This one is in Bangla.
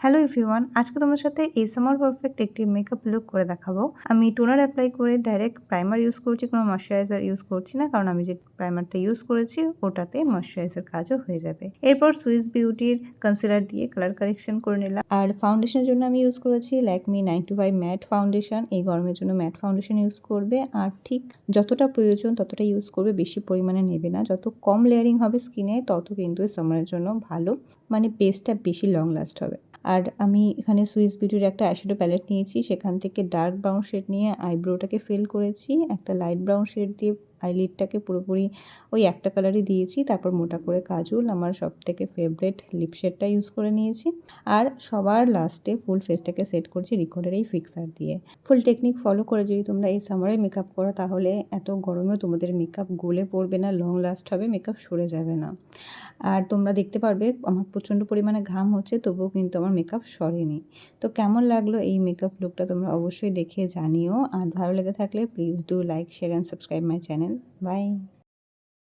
হ্যালো এভরিওয়ান, আজকে তোমার সাথে এই সামার পারফেক্ট একটি মেকআপ লুক করে দেখাবো। আমি টোনার অ্যাপ্লাই করে ডাইরেক্ট প্রাইমার ইউজ করছি, কোনো ময়শ্চারাইজার ইউজ করছি না, কারণ আমি যে প্রাইমারটা ইউজ করেছি ওটাতে ময়শ্চারাইজার কাজও হয়ে যাবে। এরপর সুইস বিউটির কনসিলার দিয়ে কালার কারেকশন করে নিলাম। আর ফাউন্ডেশনের জন্য আমি ইউজ করেছি ল্যাকমি 925 ম্যাট ফাউন্ডেশন। এই গরমের জন্য ম্যাট ফাউন্ডেশন ইউজ করবে, আর ঠিক যতটা প্রয়োজন ততটা ইউজ করবে, বেশি পরিমাণে নেবে না। যত কম লেয়ারিং হবে স্কিনে তত কিন্তু সামারের জন্য ভালো, মানে বেসটা বেশি লং লাস্ট হবে। আর আমি এখানে সুইস বিউটির একটা আইশ্যাডো প্যালেট নিয়েছি, সেখান থেকে ডার্ক ব্রাউন শেড নিয়ে আইব্রোটাকে ফিল করেছি, একটা লাইট ব্রাউন শেড দিয়ে আইলিডটাকে পুরোপুরি ওই একটা কালারই দিয়েছি। তারপর মোটা করে কাজল, আমার সবথেকে ফেভারিট লিপ শেডটা ইউজ করে নিয়েছি। আর সবার লাস্টে ফুল ফেসটাকে সেট করছি রিকর্ডের এই ফিক্সার দিয়ে। ফুল টেকনিক ফলো করে যদি তোমরা এই সামারে মেকআপ করো, তাহলে এত গরমেও তোমাদের মেকআপ গলে পড়বে না, লং লাস্ট হবে, মেকআপ সরে যাবে না। আর তোমরা দেখতে পারবে আমার প্রচণ্ড পরিমাণে ঘাম হচ্ছে, তবুও কিন্তু আমার মেকআপ সরেনি। তো কেমন লাগলো এই মেকআপ লুকটা তোমরা অবশ্যই দেখে জানিও। আর ভালো লেগে থাকলে please do like, share and subscribe my channel. By.